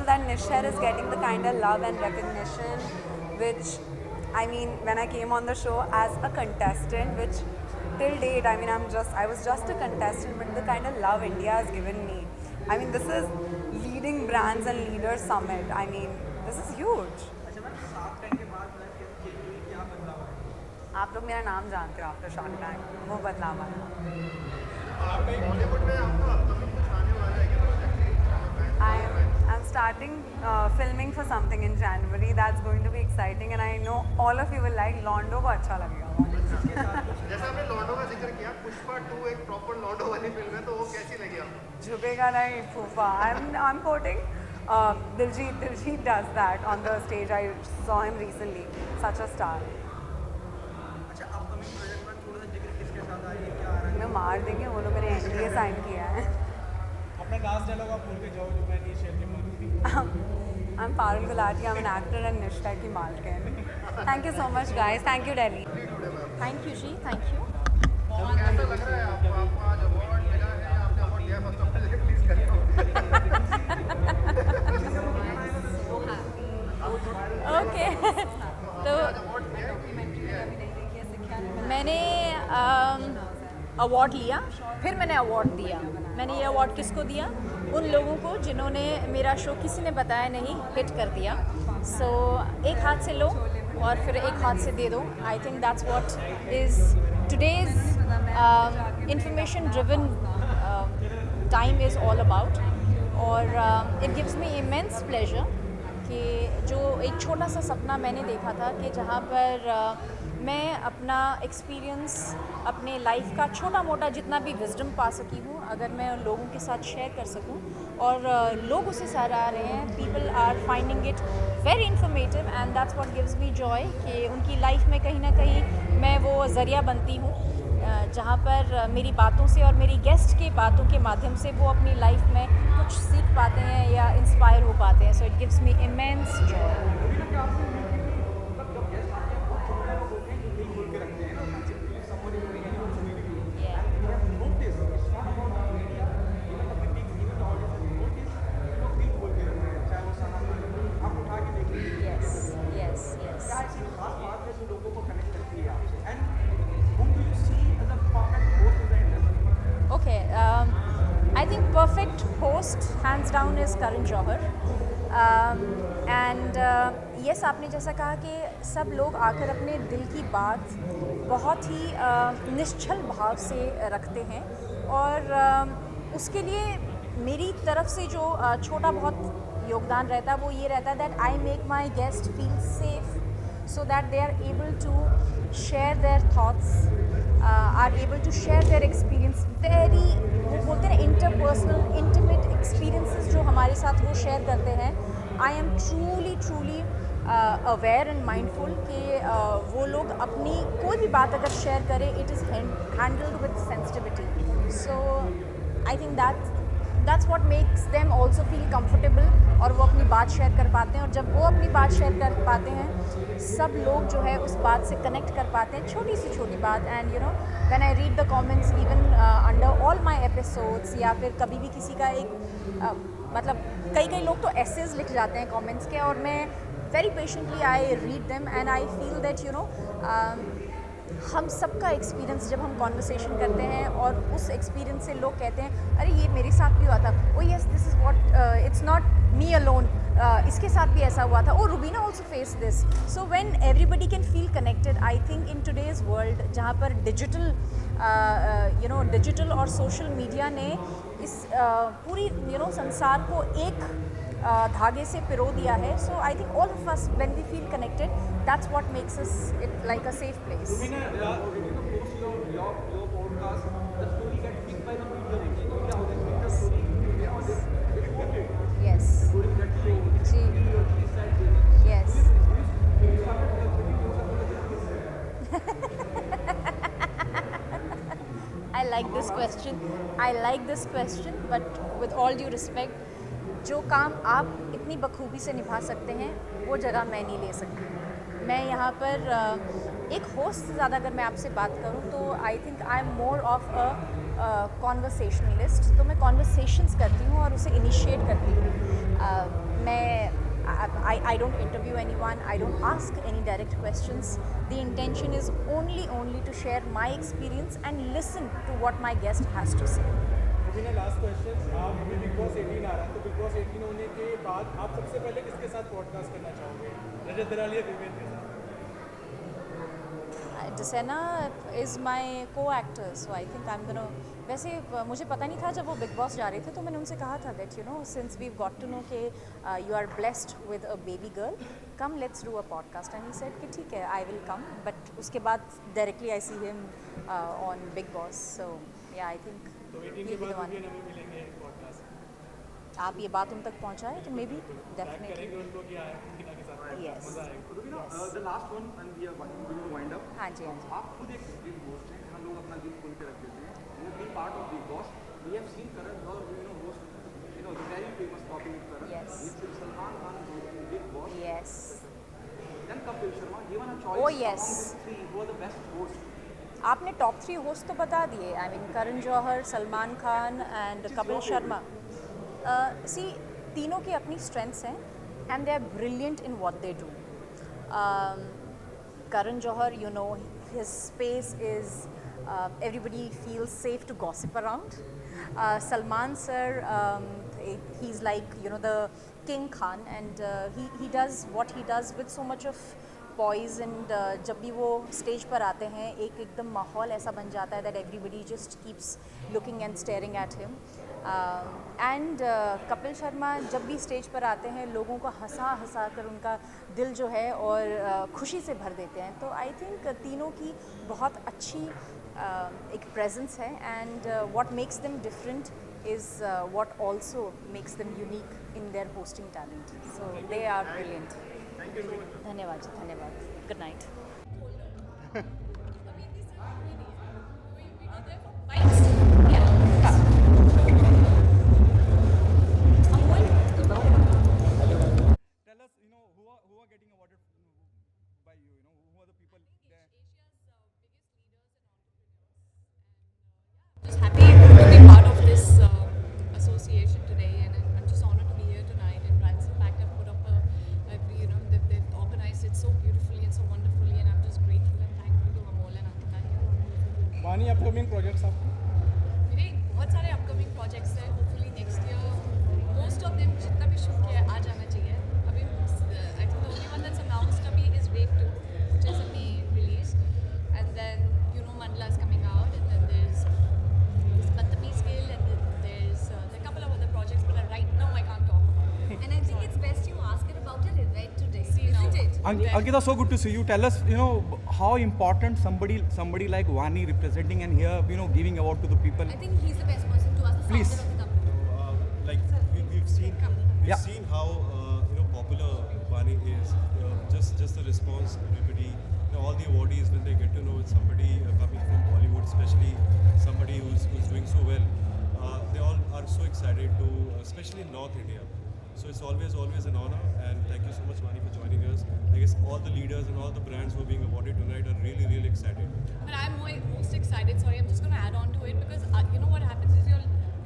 that Nisher is getting the kind of love and recognition which, I mean, when I came on the show as a contestant, which till date, I mean, I was just a contestant, but the kind of love India has given me. I mean, this is leading brands and leaders summit. I mean, this is huge. आप लोग मेरा नाम जानते हो after shark tank, वो बदलाव I'm starting filming for something in January. That's going to be exciting, and I know all of you will like. Londo को अच्छा लगेगा. जैसा आपने लॉन्डो का जिक्र किया, पुष्पा 2 एक प्रॉपर लॉन्डो वाली फिल्म है, तो वो कैसी लगी आपको? झुकेगा नहीं फूफा. I'm quoting. Diljit does that on the stage. I saw him recently. Such a star. अच्छा, अपकमिंग प्रोजेक्ट में थोड़ा सा जिक्र किसके साथ आ रही है, क्या आ रहा है? मैं मार देंगे, वो लोग मैंने NDA साइन किया है. अपना लास्ट डायलॉग आप बोल के जाओ जो मैं नहीं शेयर किया. I'm Parul Gulati. I'm an actor and Nishta ki Malkin. Thank you so much, guys. Thank you, Delhi. Thank you, Ji. Thank you. कैसा लग रहा है आपको? आपको आज अवार्ड मिला है, आपने अवार्ड लिया, फर्स्ट ऑफ ऑल प्लीज करिए. Okay. तो मैंने अवार्ड लिया, फिर मैंने अवार्ड दिया. मैंने ये अवार्ड किसको दिया? उन लोगों को जिन्होंने मेरा शो किसी ने बताया नहीं हिट कर दिया. सो एक हाथ से लो और फिर एक हाथ से दे दो. I think that's what is today's information driven time is all about. और it gives me immense pleasure कि जो एक छोटा सा सपना मैंने देखा था कि जहाँ पर मैं अपना एक्सपीरियंस, अपने लाइफ का छोटा मोटा जितना भी विजडम पा सकी हूँ, अगर मैं लोगों के साथ शेयर कर सकूँ और लोग उसे सराह रहे हैं. People are finding it very informative and that's what gives me joy कि उनकी लाइफ में कहीं ना कहीं मैं वो ज़रिया बनती हूँ जहाँ पर मेरी बातों से और मेरी गेस्ट के बातों के माध्यम से वो अपनी लाइफ में कुछ सीख पाते हैं या इंस्पायर हो पाते हैं. So it gives me immense Joy. Okay, I think perfect host hands down is Karan Johar. And yes, आपने जैसा कहा कि सब लोग आकर अपने दिल की बात बहुत ही निश्चल भाव से रखते हैं और उसके लिए मेरी तरफ से जो छोटा बहुत योगदान रहता है वो ये रहता है that I make my guest feel safe so that they are able to share their thoughts, are able to share their experience. Very वो बोलते हैं interpersonal, intimate experiences जो हमारे साथ वो share करते हैं. I am truly aware and mindful कि वो लोग अपनी कोई भी बात अगर share करें, it is handled with sensitivity. So I think that's what makes them also feel comfortable और वो अपनी बात शेयर कर पाते हैं. और जब वो अपनी बात शेयर कर पाते हैं, सब लोग जो है उस बात से कनेक्ट कर पाते हैं, छोटी सी छोटी बात. And you know when I read the comments even under all my episodes, या फिर कभी भी किसी का एक मतलब कई लोग तो एसेज लिख जाते हैं कमेंट्स के, और मैं very patiently I read them and I feel that you know हम सबका एक्सपीरियंस जब हम कॉन्वर्सेशन करते हैं और उस एक्सपीरियंस से लोग कहते हैं अरे ये मेरे साथ भी हुआ था, oh yes this is what, it's not me alone, इसके साथ भी ऐसा हुआ था, ओ Rubina also face this. So when everybody can feel connected, I think in today's world जहाँ पर डिजिटल और सोशल मीडिया ने इस पूरी संसार को एक धागे से पिरो दिया है. So I think all of us when we feel connected, that's what makes us it like a safe place. Yes. जी. Yes. I like this question, but with all due respect, जो काम आप इतनी बखूबी से निभा सकते हैं वो जगह मैं नहीं ले सकती. मैं यहाँ पर एक होस्ट से ज़्यादा अगर मैं आपसे बात करूँ तो I think I am more of a conversationalist, तो मैं कॉन्वर्सेशंस करती हूँ और उसे इनिशिएट करती हूँ। मैं I don't interview anyone, I don't ask any direct questions. The intention is only to share my experience and listen to what my guest has to say. मुझे लास्ट क्वेश्चन, आप अभी बिग बॉस 18 आ रहा है, तो big boss 18 होने के बाद आप सबसे पहले किसके साथ पॉडकास्ट करना चाहोगे? रजत दलाल या देवेंद्र के साथ? Desena is my co-actor, so I think I'm gonna. वैसे मुझे पता नहीं था जब वो बिग बॉस जा रहे थे, तो मैंने उनसे कहा था that you know since we've got to know कि you are blessed with a baby girl, come let's do a podcast, and he said कि ठीक है I will come, but उसके बाद directly I see him on Big Boss, so yeah I think तो 18 he'll के be the बाद one. भी हमें मिलेंगे पॉडकास्ट, आप ये बात उन तक पहुँचाए तो मे बी डेफिनेटली करेंगे उनको कि आए उनके के साथ, Yes. मजा आएगा। Yes. The last one and we are going to wind up. हाँ जी हाँ जी. आप खुद एक बिग होस्ट हैं, हम लोग अपना दिल खोल के रख देते हैं। वो be part of Bigg Boss. We have seen Karan Johar host the very famous topic with Karan. Yes. With Salman Khan hosting Big Boss. Yes. Then Kapil Sharma given a choice Oh, yes. among these three who are the best hosts. आपने top 3 host तो बता दिए. I mean Karan Johar, Salman Khan and Kapil Sharma. See तीनों की अपनी strengths हैं and they are brilliant in what they do. Karan Johar, you know, his space is everybody feels safe to gossip around. Salman sir, he's like you know the King Khan, and he does what he does with so much of poise, and जब भी वो stage पर आते हैं एक एकदम माहौल ऐसा बन जाता है that everybody just keeps looking and staring at him. And Kapil Sharma जब भी स्टेज पर आते हैं लोगों को हंसा कर उनका दिल जो है और खुशी से भर देते हैं. तो आई थिंक तीनों की बहुत अच्छी एक प्रेजेंस है, and what makes them different is what also makes them unique in their hosting talent. So they are brilliant. धन्यवाद जी, धन्यवाद. Good night. Tell us, you know, who are getting awarded by you, you know, who are the people there? Just happy to be part of this association today, and I'm just honored to be here tonight. And Branson Pact have put up they've organized it so beautifully and so wonderfully, and I'm just grateful and thankful to Amol and Ankita here. वानी upcoming projects आपको? मेरे बहुत सारे upcoming projects हैं. Hopefully next year most of them जितना भी shoot किया है आ जाना चाहिए. अभी I think the only one that's announced अभी is wave 2, which is a May release, and then you know Mandala is coming out, and then there's this Bantami Scale, and then there's a couple of other projects, but right now I can't talk about it. And I think it's best you ask her about her event today, See now. isn't it? Ankita, so good to see you. Tell us, you know, how important somebody like Vani representing and here, you know, giving award to the people. I think he's the best person to ask, the Please. founder of the company. Like we've Yeah. seen how popular Vani is. Just the response, everybody, all the awardees when they get to know it's somebody coming from Bollywood, especially somebody who's doing so well, they all are so excited to, especially in North India. So it's always an honor, and thank you so much, Vani, for joining us. I guess all the leaders and all the brands who are being awarded tonight are really excited. But I'm most excited. Sorry, I'm just going to add on to it because you know what happens is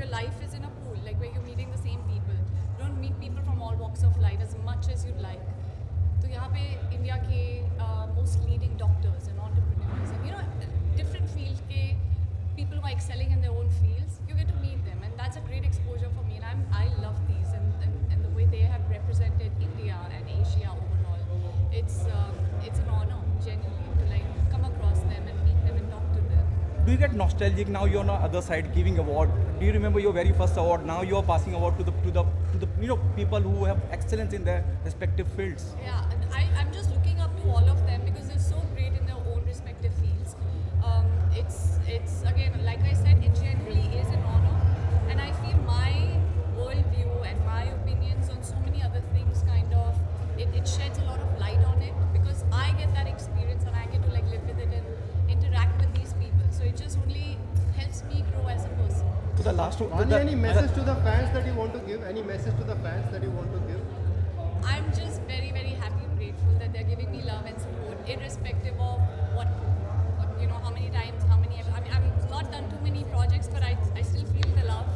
your life is in a pool, like where you're meeting the same people. You don't meet people from all walks of life as much as you'd like. तो यहाँ पे India के most leading doctors and entrepreneurs and you know different field के people who are excelling in their own fields, you get to meet them, and that's a great exposure for me. And I love these and the way they have represented India and Asia overall. It's an honor genuinely to like come across them and meet them and talk to them. Do you get nostalgic now? You're on the other side giving award. Do you remember your very first award? Now you are passing award to the you know people who have excellence in their respective fields. Yeah, and I'm just looking up to all of them because they're so great in their own respective fields. It's again, like I said, it genuinely is an honor, and I feel my worldview and my opinions on so many other things kind of it sheds a lot of light on it because I get that experience and I get to like live with it and interact with these people. So it just only helps me grow as a person. So the last Vani, any message to the fans that you want to give? Any message to the fans that you want to give? I'm just very happy and grateful that they're giving me love and support. irrespective of what you know, how many times, how many. I mean, I've not done too many projects, but I still feel the love,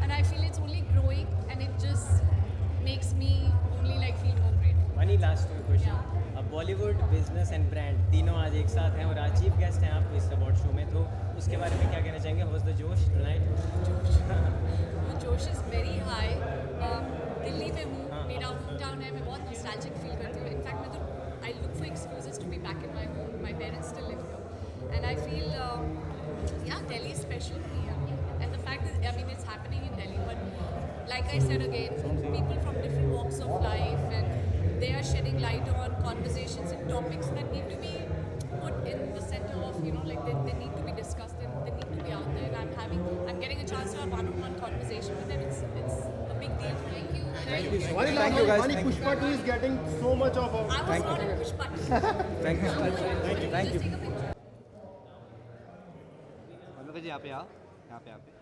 and I feel it's only growing, and it just makes me only like feel more grateful. One last question. Yeah. अब Bollywood business and brand तीनों आज एक साथ हैं और आज chief guest हैं आप इस अवार्ड शो में, तो उसके बारे में क्या कहना चाहेंगे? वाज द जोश टुनाइट? वो जोश इज़ वेरी हाई. दिल्ली में हूँ, मेरा होम टाउन है, मैं बहुत नॉस्टैल्जिक फील करती हूँ. इनफैक्ट मैं तो I look for excuses to be back in my home. My parents still live here and I feel yeah, Delhi is special to me. And the fact is, I mean, it's happening in Delhi, but like I said again, people from different walks of life, and they are shedding light on conversations and topics that need to be put in the center of, you know, like they need to be discussed and they need to be out there. And I'm getting a chance to have one-on-one conversation with them. It's a big deal for me. Thank you so much. Why Thank you guys. Why Thank you. Pushpa 2 is getting so much of a... I was not a push button. Thank you. Thank you. Just take a picture. जी यहाँ पे आओ, यहाँ पे